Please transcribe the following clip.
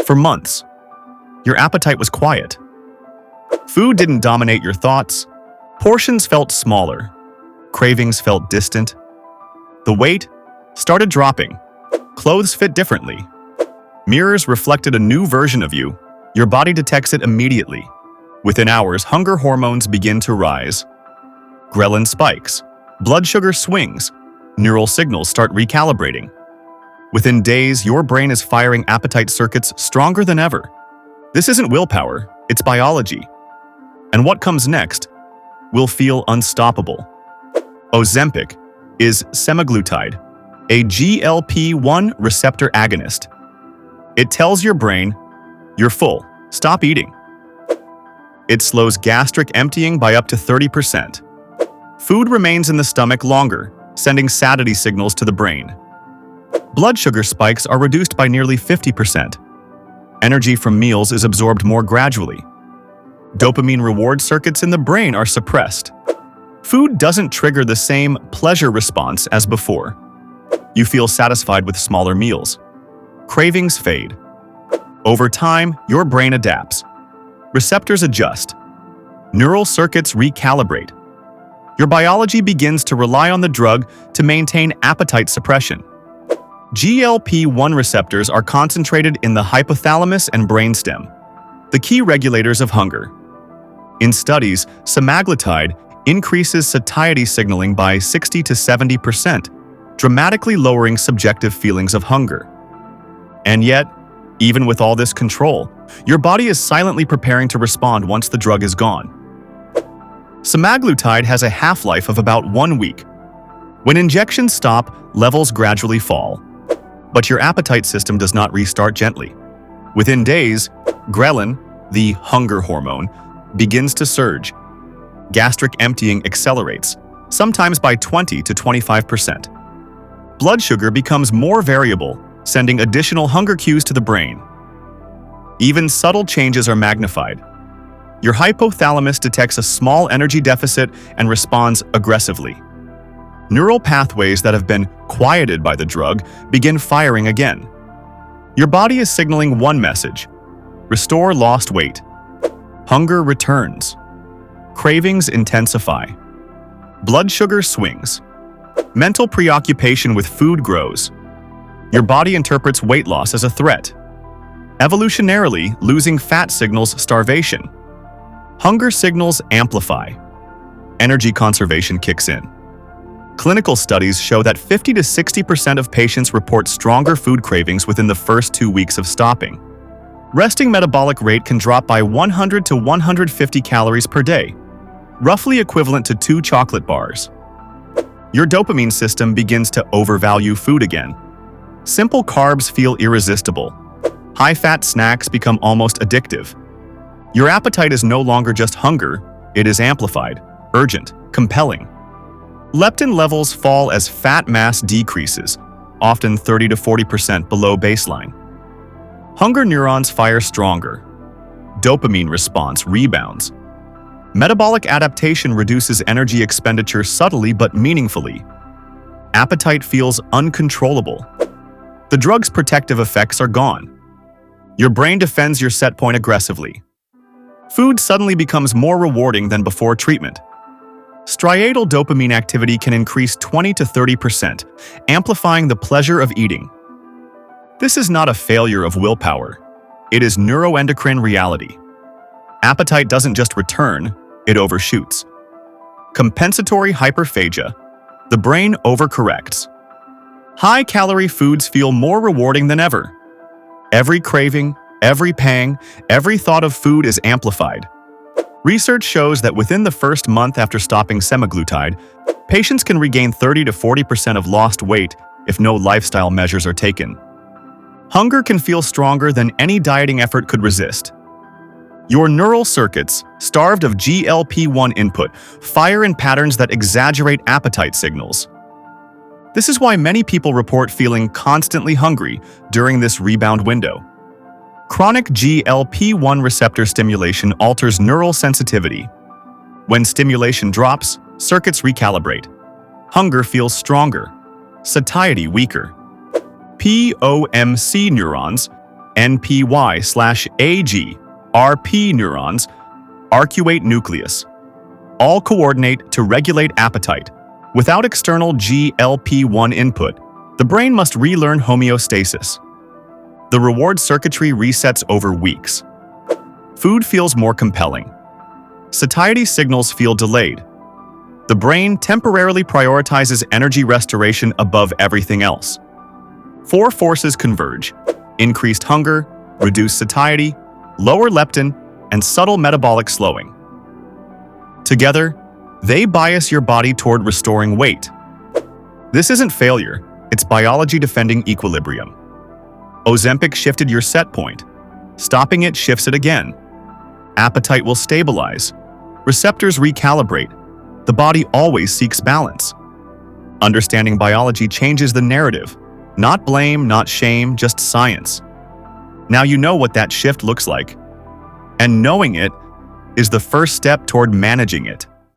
For months, your appetite was quiet. Food didn't dominate your thoughts. Portions felt smaller. Cravings felt distant. The weight started dropping. Clothes fit differently. Mirrors reflected a new version of you. Your body detects it immediately. Within hours, hunger hormones begin to rise. Ghrelin spikes. Blood sugar swings. Neural signals start recalibrating. Within days, your brain is firing appetite circuits stronger than ever. This isn't willpower, it's biology. And what comes next will feel unstoppable. Ozempic is semaglutide, a GLP-1 receptor agonist. It tells your brain, you're full, stop eating. It slows gastric emptying by up to 30%. Food remains in the stomach longer, sending satiety signals to the brain. Blood sugar spikes are reduced by nearly 50%. Energy from meals is absorbed more gradually. Dopamine reward circuits in the brain are suppressed. Food doesn't trigger the same pleasure response as before. You feel satisfied with smaller meals. Cravings fade. Over time, your brain adapts. Receptors adjust. Neural circuits recalibrate. Your biology begins to rely on the drug to maintain appetite suppression. GLP-1 receptors are concentrated in the hypothalamus and brainstem, the key regulators of hunger. In studies, semaglutide increases satiety signaling by 60 to 70%, dramatically lowering subjective feelings of hunger. And yet, even with all this control, your body is silently preparing to respond once the drug is gone. Semaglutide has a half-life of about 1 week. When injections stop, levels gradually fall. But your appetite system does not restart gently. Within days, ghrelin, the hunger hormone, begins to surge. Gastric emptying accelerates, sometimes by 20 to 25%. Blood sugar becomes more variable, sending additional hunger cues to the brain. Even subtle changes are magnified. Your hypothalamus detects a small energy deficit and responds aggressively. Neural pathways that have been quieted by the drug begin firing again. Your body is signaling one message: restore lost weight. Hunger returns. Cravings intensify. Blood sugar swings. Mental preoccupation with food grows. Your body interprets weight loss as a threat. Evolutionarily, losing fat signals starvation. Hunger signals amplify. Energy conservation kicks in. Clinical studies show that 50 to 60% of patients report stronger food cravings within the first 2 weeks of stopping. Resting metabolic rate can drop by 100 to 150 calories per day, roughly equivalent to 2 chocolate bars. Your dopamine system begins to overvalue food again. Simple carbs feel irresistible. High-fat snacks become almost addictive. Your appetite is no longer just hunger, it is amplified, urgent, compelling. Leptin levels fall as fat mass decreases, often 30 to 40% below baseline. Hunger neurons fire stronger. Dopamine response rebounds. Metabolic adaptation reduces energy expenditure subtly but meaningfully. Appetite feels uncontrollable. The drug's protective effects are gone. Your brain defends your set point aggressively. Food suddenly becomes more rewarding than before treatment. Striatal dopamine activity can increase 20 to 30%, amplifying the pleasure of eating. This is not a failure of willpower. It is neuroendocrine reality. Appetite doesn't just return, it overshoots. Compensatory hyperphagia. The brain overcorrects. High-calorie foods feel more rewarding than ever. Every craving, every pang, every thought of food is amplified. Research shows that within the first month after stopping semaglutide, patients can regain 30 to 40% of lost weight if no lifestyle measures are taken. Hunger can feel stronger than any dieting effort could resist. Your neural circuits, starved of GLP-1 input, fire in patterns that exaggerate appetite signals. This is why many people report feeling constantly hungry during this rebound window. Chronic GLP-1 receptor stimulation alters neural sensitivity. When stimulation drops, circuits recalibrate. Hunger feels stronger, satiety weaker. POMC neurons, NPY/AG, RP neurons, arcuate nucleus, all coordinate to regulate appetite. Without external GLP-1 input, the brain must relearn homeostasis. The reward circuitry resets over weeks. Food feels more compelling. Satiety signals feel delayed. The brain temporarily prioritizes energy restoration above everything else. 4 forces converge: increased hunger, reduced satiety, lower leptin, and subtle metabolic slowing. Together, they bias your body toward restoring weight. This isn't failure, it's biology defending equilibrium. Ozempic shifted your set point. Stopping it shifts it again. Appetite will stabilize. Receptors recalibrate. The body always seeks balance. Understanding biology changes the narrative. Not blame, not shame, just science. Now you know what that shift looks like. And knowing it is the first step toward managing it.